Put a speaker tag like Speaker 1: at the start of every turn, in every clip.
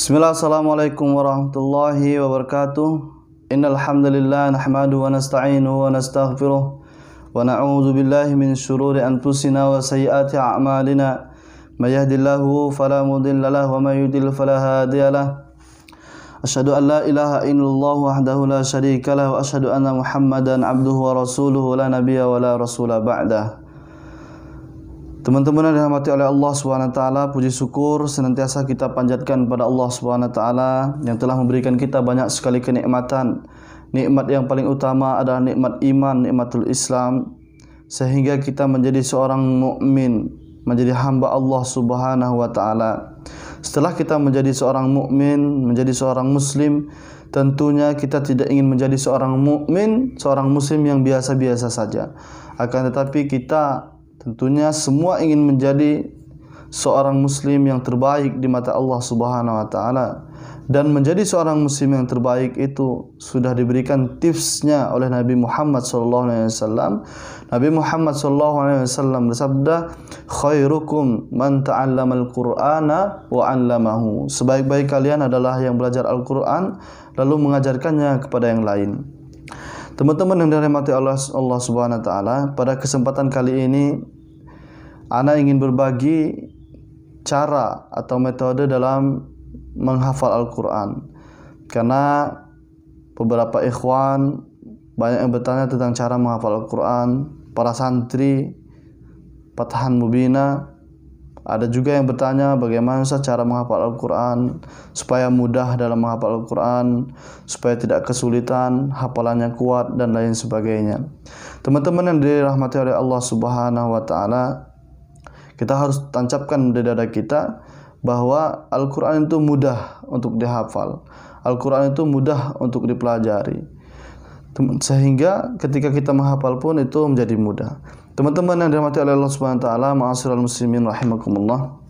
Speaker 1: Bismillah, assalamualaikum warahmatullahi wabarakatuh. Innal hamdalillah nahmaduhu wa nasta'inuhu wa nastaghfiruh wa na'udzu billahi min syururi anfusina wa sayyiati a'malina. May yahdihillahu fala mudilla lahu wa may yudlil fala hadiya lahu. Asyhadu an la ilaha illallah wahdahu la syarika lahu wa asyhadu anna Muhammadan abduhu wa rasuluhu la nabiyya wa la rasula ba'dah. Teman-teman yang dirahmati oleh Allah SWT, puji syukur senantiasa kita panjatkan kepada Allah SWT yang telah memberikan kita banyak sekali kenikmatan. Nikmat yang paling utama adalah nikmat iman, nikmatul Islam, sehingga kita menjadi seorang mukmin, menjadi hamba Allah Subhanahu wa taala. Setelah kita menjadi seorang mukmin, menjadi seorang muslim, tentunya kita tidak ingin menjadi seorang mukmin, seorang muslim yang biasa-biasa saja. Akan tetapi kita tentunya semua ingin menjadi seorang muslim yang terbaik di mata Allah Subhanahu wa taala. Dan menjadi seorang muslim yang terbaik itu sudah diberikan tipsnya oleh Nabi Muhammad SAW. Nabi Muhammad SAW bersabda, "Khairukum man ta'allamal Qur'ana wa 'allamahu." Sebaik-baik kalian adalah yang belajar Al-Qur'an lalu mengajarkannya kepada yang lain. Teman-teman yang dirahmati Allah Subhanahu wa taala, pada kesempatan kali ini ana ingin berbagi cara atau metode dalam menghafal Al-Qur'an. Karena beberapa ikhwan banyak yang bertanya tentang cara menghafal Al-Qur'an, para santri Fathan Mubina. Ada juga yang bertanya bagaimana cara menghafal Al-Qur'an supaya mudah dalam menghafal Al-Qur'an, supaya tidak kesulitan, hafalannya kuat dan lain sebagainya. Teman-teman yang dirahmati oleh Allah Subhanahu wa taala, kita harus tancapkan di dada kita bahwa Al-Qur'an itu mudah untuk dihafal. Al-Qur'an itu mudah untuk dipelajari. Sehingga ketika kita menghafal pun itu menjadi mudah. Teman-teman yang dirahmati oleh Allah Subhanahu wa taala, ma'asyiral muslimin rahimakumullah.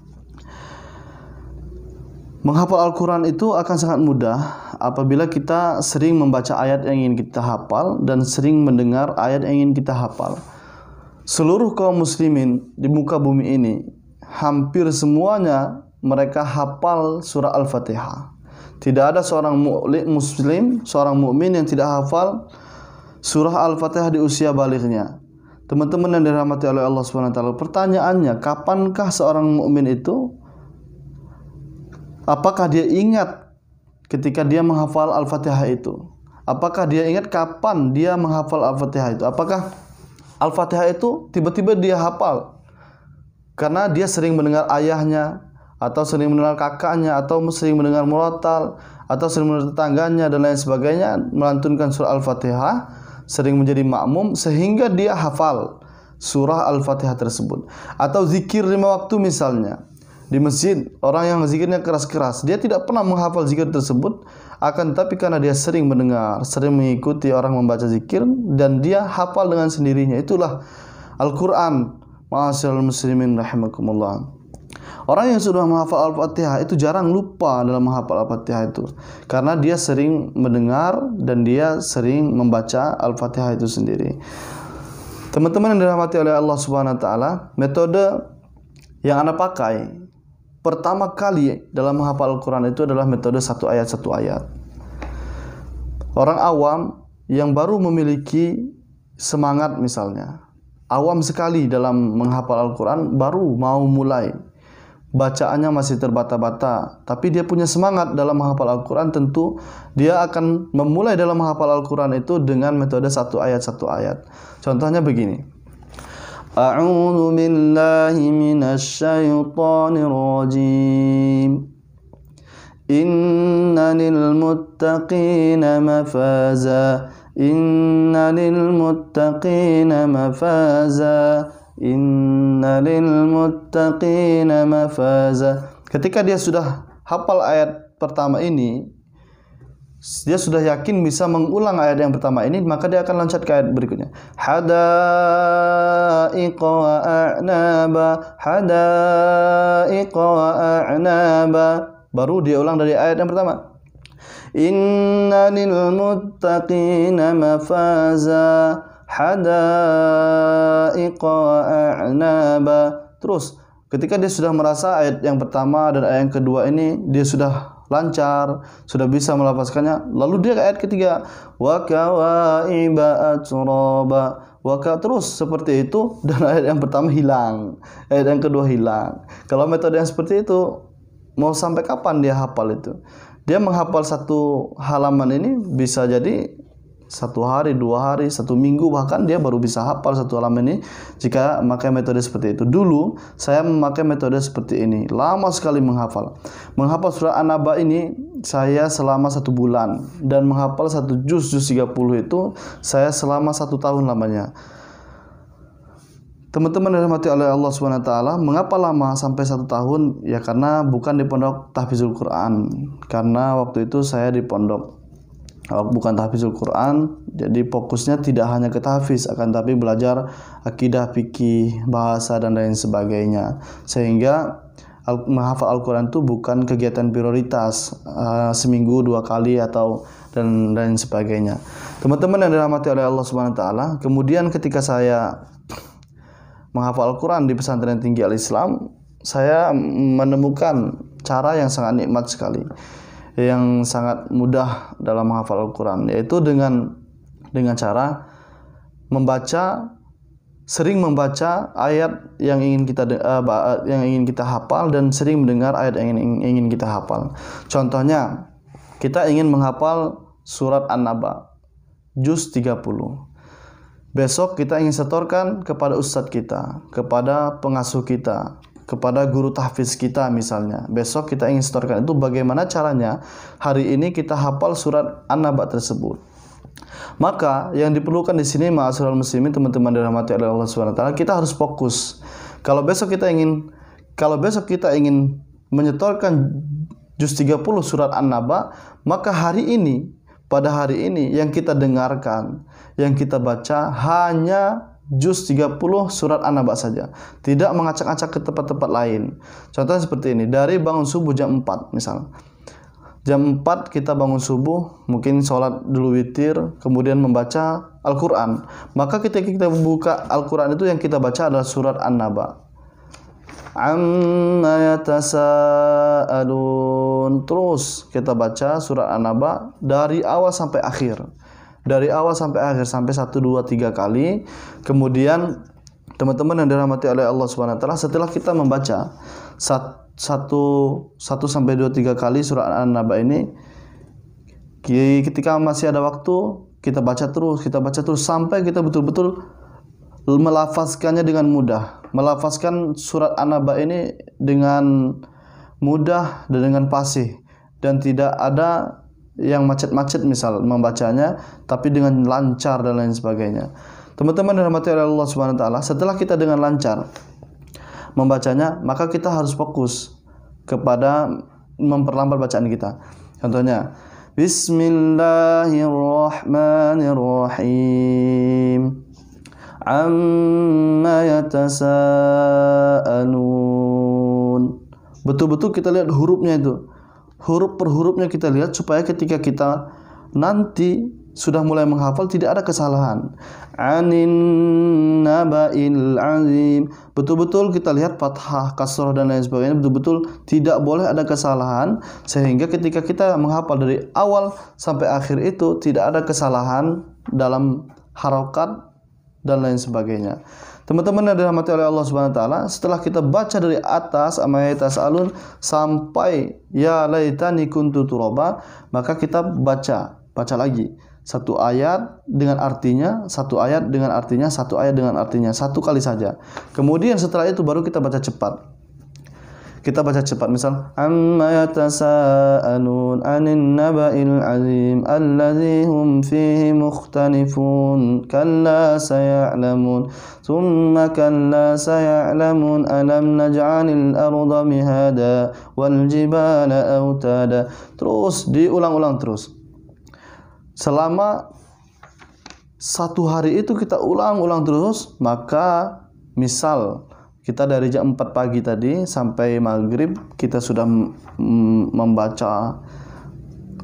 Speaker 1: Menghafal Al-Qur'an itu akan sangat mudah apabila kita sering membaca ayat yang ingin kita hafal dan sering mendengar ayat yang ingin kita hafal. Seluruh kaum muslimin di muka bumi ini hampir semuanya mereka hafal surah Al-Fatihah. Tidak ada seorang muslim, seorang mukmin yang tidak hafal surah Al-Fatihah di usia balighnya. Teman-teman yang dirahmati oleh Allah Subhanahu wa taala, pertanyaannya, kapankah seorang mukmin itu, apakah dia ingat ketika dia menghafal Al-Fatihah itu? Apakah dia ingat kapan dia menghafal Al-Fatihah itu? Apakah Al-Fatihah itu tiba-tiba dia hafal karena dia sering mendengar ayahnya, atau sering mendengar kakaknya, atau sering mendengar murattal, atau sering mendengar tetangganya dan lain sebagainya melantunkan surah Al-Fatihah, sering menjadi makmum sehingga dia hafal surah Al-Fatihah tersebut. Atau zikir 5 waktu misalnya di masjid, orang yang zikirnya keras-keras, dia tidak pernah menghafal zikir tersebut, akan tetapi karena dia sering mendengar, sering mengikuti orang membaca zikir, dan dia hafal dengan sendirinya. Itulah Al-Quran. Ma'asyiral muslimin rahimakumullah. Orang yang sudah menghafal Al-Fatihah itu jarang lupa dalam menghafal Al-Fatihah itu, karena dia sering mendengar dan dia sering membaca Al-Fatihah itu sendiri. Teman-teman yang dirahmati oleh Allah Subhanahu wa taala, metode yang Anda pakai pertama kali dalam menghafal Al-Quran itu adalah metode satu ayat satu ayat. Orang awam yang baru memiliki semangat misalnya, awam sekali dalam menghafal Al-Quran, baru mau mulai, bacaannya masih terbata-bata, tapi dia punya semangat dalam menghafal Al-Quran, tentu dia akan memulai dalam menghafal Al-Quran itu dengan metode satu ayat satu ayat. Contohnya begini: A'udzu billahi minasy syaithanir rajim. Inna lil muttaqina mafaza. Inna lil muttaqina mafaza. Inna lil muttaqina mafaza. Ketika dia sudah hafal ayat pertama ini, dia sudah yakin bisa mengulang ayat yang pertama ini, maka dia akan loncat ke ayat berikutnya. Hadaiqa wa a'naba, hadaiqa wa a'naba. Baru dia ulang dari ayat yang pertama. Inna lil muttaqina mafaza, hadaiqa wa a'naba. Terus ketika dia sudah merasa ayat yang pertama dan ayat yang kedua ini dia sudah lancar, sudah bisa melafazkannya. Lalu dia ke ayat ketiga, wa kawaiba atraba. Terus seperti itu, dan ayat yang pertama hilang, ayat yang kedua hilang. Kalau metode yang seperti itu, mau sampai kapan dia hafal itu? Dia menghafal satu halaman ini bisa jadi 1 hari, 2 hari, 1 minggu, bahkan dia baru bisa hafal satu halaman ini jika memakai metode seperti itu. Dulu saya memakai metode seperti ini, lama sekali menghafal. Menghafal surah An-Naba ini saya selama 1 bulan, dan menghafal 1 juz 30 itu saya selama 1 tahun lamanya. Teman-teman yang dirahmati oleh Allah SWT, mengapa lama sampai 1 tahun? Ya karena bukan di pondok tahfizul Quran. Karena waktu itu saya di pondok bukan tahfizul Quran, jadi fokusnya tidak hanya ke tahfiz, akan tapi belajar akidah, fikih, bahasa dan lain sebagainya. Sehingga menghafal Al-Quran itu bukan kegiatan prioritas seminggu 2 kali atau dan lain sebagainya. Teman-teman yang dirahmati oleh Allah SWT, kemudian ketika saya menghafal Al-Quran di pesantren tinggi Al-Islam, saya menemukan cara yang sangat nikmat sekali, yang sangat mudah dalam menghafal Al-Quran, yaitu dengan cara sering membaca ayat yang ingin kita hafal, dan sering mendengar ayat yang ingin kita hafal. Contohnya, kita ingin menghafal surat An-Naba juz 30. Besok kita ingin setorkan kepada ustadz kita, kepada pengasuh kita, kepada guru tahfiz kita misalnya. Besok kita ingin setorkan. Itu bagaimana caranya? Hari ini kita hafal surat An-Naba tersebut. Maka yang diperlukan di sini, ma'asyiral muslimin, teman-teman dirahmati oleh Allah SWT, kita harus fokus. Kalau besok kita ingin menyetorkan juz 30 surat An-Naba, maka pada hari ini yang kita dengarkan, yang kita baca hanya juz 30 surat An-Naba saja, tidak mengacak-acak ke tempat-tempat lain. Contohnya seperti ini, dari bangun subuh jam 4 misalnya. Jam 4 kita bangun subuh, mungkin sholat dulu witir, kemudian membaca Al-Quran. Maka ketika kita buka Al-Quran itu yang kita baca adalah surat An-Naba. Amma yatasaalun. Terus kita baca surat An-Naba dari awal sampai akhir. Sampai 1, 2, 3 kali. Kemudian teman-teman yang dirahmati oleh Allah SWT, setelah kita membaca 1 sampai 2, 3 kali surat An-Naba ini, ketika masih ada waktu, kita baca terus sampai kita betul-betul melafazkannya dengan mudah. Melafazkan surat An-Naba ini dengan mudah dan dengan fasih, dan tidak ada yang macet-macet misal membacanya, tapi dengan lancar dan lain sebagainya. Teman-teman yang dirahmati oleh Allah SWT, setelah kita dengan lancar membacanya, maka kita harus fokus kepada memperlambat bacaan kita. Contohnya, Bismillahirrahmanirrahim. Amma yatasaalun. Betul-betul kita lihat hurufnya itu. Huruf per hurufnya kita lihat, supaya ketika kita nanti sudah mulai menghafal tidak ada kesalahan. Anin naba'il azim. Betul-betul kita lihat fathah, kasrah dan lain sebagainya, betul-betul tidak boleh ada kesalahan, sehingga ketika kita menghafal dari awal sampai akhir itu tidak ada kesalahan dalam harokat dan lain sebagainya. Teman-teman yang dirahmati oleh Allah SWT, setelah kita baca dari atas amma yatasaalun sampai ya laitani kuntu turaba, maka kita baca lagi satu ayat dengan artinya, satu ayat dengan artinya, satu ayat dengan artinya, 1 kali saja. Kemudian setelah itu baru kita baca cepat. Misal amma yatasaalun 'anin naba'il 'azim alladzi hum fihi mukhtalifun kalla saya'lamun thumma kalla saya'lamun alam naj'alil arda mihada wal jibala autada. Terus diulang-ulang terus. Selama 1 hari itu kita ulang-ulang terus, maka misal kita dari jam 4 pagi tadi sampai maghrib kita sudah membaca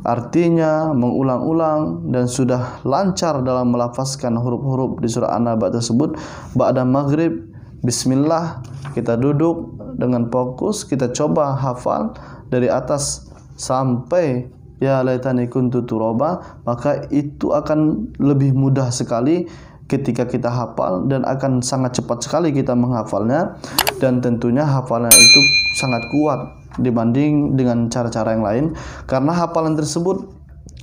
Speaker 1: artinya, mengulang-ulang, dan sudah lancar dalam melafazkan huruf-huruf di surah An-Naba tersebut. Ba'da maghrib, bismillah, kita duduk dengan fokus, kita coba hafal dari atas sampai ya laitani kuntu turaba, maka itu akan lebih mudah sekali ketika kita hafal dan akan sangat cepat sekali kita menghafalnya, dan tentunya hafalan itu sangat kuat dibanding dengan cara-cara yang lain karena hafalan tersebut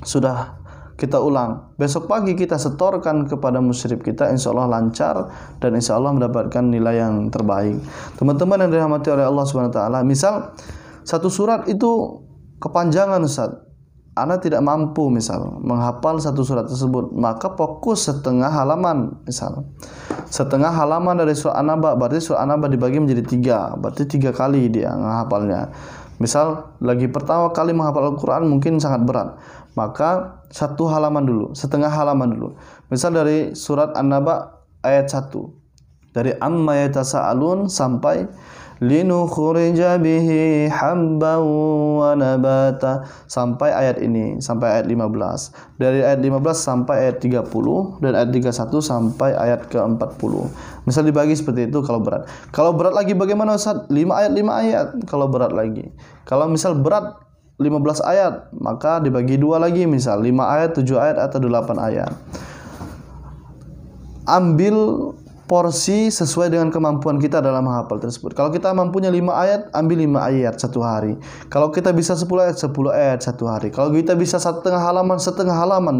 Speaker 1: sudah kita ulang. Besok pagi kita setorkan kepada musyrif kita, insya Allah lancar dan insya Allah mendapatkan nilai yang terbaik. Teman-teman yang dirahmati oleh Allah Subhanahu Wa Taala, misal satu surat itu kepanjangan Ustaz, Ana tidak mampu misal menghafal satu surat tersebut, maka fokus setengah halaman. Misal setengah halaman dari surah An-Naba, berarti surah An-Naba dibagi menjadi 3, berarti 3 kali dia menghafalnya. Misal lagi pertama kali menghafal Al-Quran mungkin sangat berat, maka satu halaman dulu, setengah halaman dulu. Misal dari surat An-Naba ayat 1, dari amma yatasa'alun sampai linukhrija bihi habban wa nabata, sampai ayat ini, sampai ayat 15. Dari ayat 15 sampai ayat 30 dan ayat 31 sampai ayat ke-40. Misal dibagi seperti itu kalau berat. Kalau berat lagi bagaimana Ustaz? 5 ayat kalau berat lagi. Kalau misal berat 15 ayat, maka dibagi 2 lagi, misal 5 ayat, 7 ayat atau 8 ayat. Ambil porsi sesuai dengan kemampuan kita dalam menghafal tersebut. Kalau kita mampunya 5 ayat, ambil 5 ayat satu hari. Kalau kita bisa 10 ayat, 10 ayat satu hari. Kalau kita bisa setengah halaman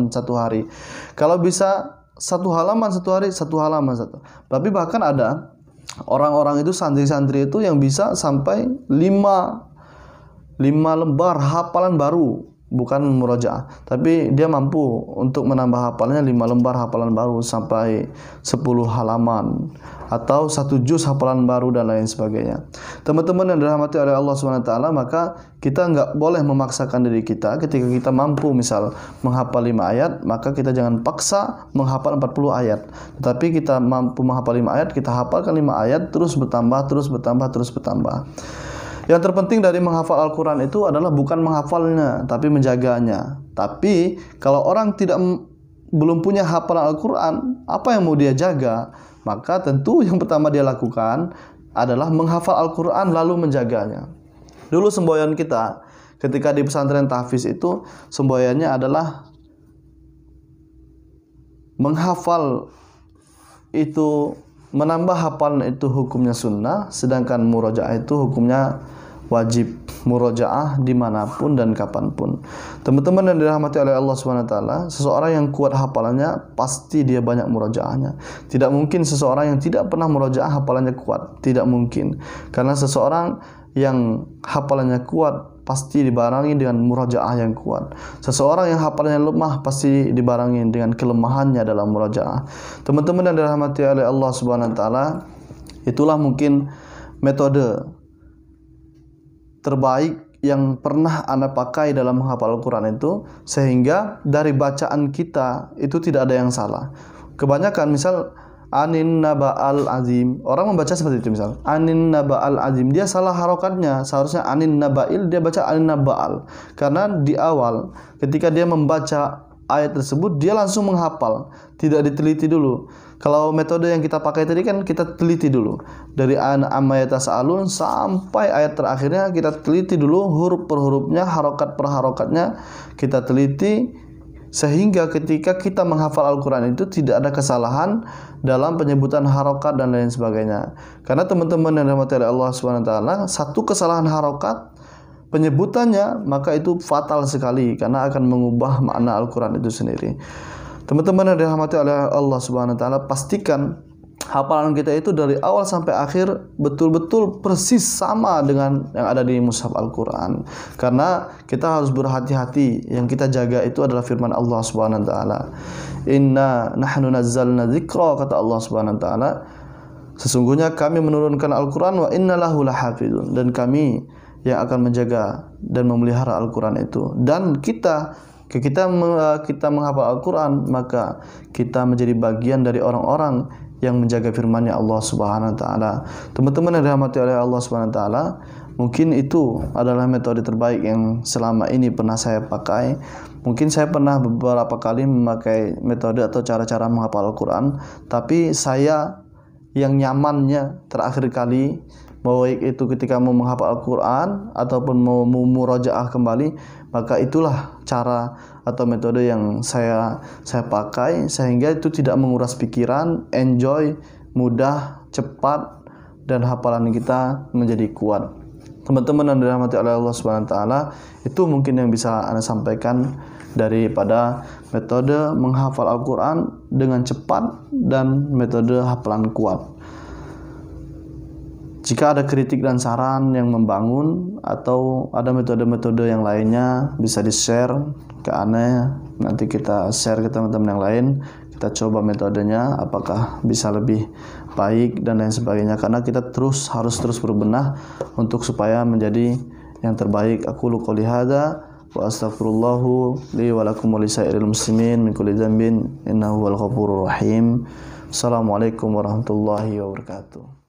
Speaker 1: satu hari. Kalau bisa satu halaman satu hari, satu halaman satu. Tapi bahkan ada orang-orang itu, santri-santri itu yang bisa sampai 5 lembar hafalan baru, bukan murojaah, tapi dia mampu untuk menambah hafalannya 5 lembar hafalan baru sampai 10 halaman atau 1 juz hafalan baru dan lain sebagainya. Teman-teman yang dirahmati oleh Allah SWT, maka kita nggak boleh memaksakan diri kita. Ketika kita mampu misal menghafal 5 ayat, maka kita jangan paksa menghafal 40 ayat. Tetapi kita mampu menghafal 5 ayat, kita hafalkan 5 ayat, terus bertambah. Yang terpenting dari menghafal Al-Quran itu adalah bukan menghafalnya, tapi menjaganya. Tapi kalau orang belum punya hafalan Al-Quran, apa yang mau dia jaga? Maka tentu yang pertama dia lakukan adalah menghafal Al-Quran lalu menjaganya. Dulu semboyan kita ketika di pesantren tahfiz itu, semboyannya adalah menghafal itu, menambah hafalan itu hukumnya sunnah, sedangkan murojaah itu hukumnya wajib. Murojaah dimanapun dan kapanpun. Teman-teman yang dirahmati oleh Allah SWT, seseorang yang kuat hafalannya pasti dia banyak murojaahnya. Tidak mungkin seseorang yang tidak pernah murojaah hafalannya kuat, tidak mungkin. Karena seseorang yang hafalannya kuat pasti dibarengi dengan murojaah yang kuat. Seseorang yang hafalannya lemah pasti dibarengi dengan kelemahannya dalam murojaah. Teman-teman yang dirahmati oleh Allah Subhanahu wa taala, itulah mungkin metode terbaik yang pernah Anda pakai dalam menghafal Al-Quran itu, sehingga dari bacaan kita itu tidak ada yang salah. Kebanyakan misal anin naba'al azim, orang membaca seperti itu, misal anin naba'al azim, dia salah harokatnya, seharusnya anin naba'il, dia baca anin naba'al. Karena di awal ketika dia membaca ayat tersebut, dia langsung menghafal, tidak diteliti dulu. Kalau metode yang kita pakai tadi kan kita teliti dulu, dari amma yatasa'alun sampai ayat terakhirnya kita teliti dulu, huruf per hurufnya, harokat per harokatnya kita teliti, sehingga ketika kita menghafal Al-Quran itu tidak ada kesalahan dalam penyebutan harokat dan lain sebagainya. Karena teman-teman yang dirahmati oleh Allah SWT, satu kesalahan harokat penyebutannya, maka itu fatal sekali karena akan mengubah makna Al-Quran itu sendiri. Teman-teman yang dirahmati oleh Allah Subhanahu wa taala, pastikan hafalan kita itu dari awal sampai akhir betul-betul persis sama dengan yang ada di mushaf Al-Quran. Karena kita harus berhati-hati, yang kita jaga itu adalah firman Allah Subhanahu wa taala. Inna nahnu nazzalna dzikra, kata Allah Subhanahu wa taala, sesungguhnya kami menurunkan Al-Quran, wa inna lahu lahafizun, dan kami yang akan menjaga dan memelihara Al-Quran itu. Dan kita menghafal Al-Quran, maka kita menjadi bagian dari orang-orang yang menjaga firman-Nya Allah Subhanahu wa taala. Teman-teman yang dirahmati oleh Allah Subhanahu wa taala, mungkin itu adalah metode terbaik yang selama ini pernah saya pakai. Mungkin saya pernah beberapa kali memakai metode atau cara-cara menghafal Al-Quran, tapi saya yang nyamannya terakhir kali baik itu ketika mau menghafal Al-Quran ataupun mau murajaah kembali, maka itulah cara atau metode yang saya pakai sehingga itu tidak menguras pikiran, enjoy, mudah, cepat, dan hafalan kita menjadi kuat. Teman-teman yang dirahmati oleh Allah Subhanahu wa taala, itu mungkin yang bisa Anda sampaikan daripada metode menghafal Al-Quran dengan cepat dan metode hafalan kuat. Jika ada kritik dan saran yang membangun atau ada metode-metode yang lainnya, bisa di-share ke Anda. Nanti kita share ke teman-teman yang lain. Kita coba metodenya apakah bisa lebih baik dan lain sebagainya, karena kita harus terus berbenah untuk supaya menjadi yang terbaik. Aqulu qouli hadza wa astaghfirullahu li wa lakum wa lisairil muslimin min kulli dzambin innahu wal ghafurur rahim. Assalamualaikum warahmatullahi wabarakatuh.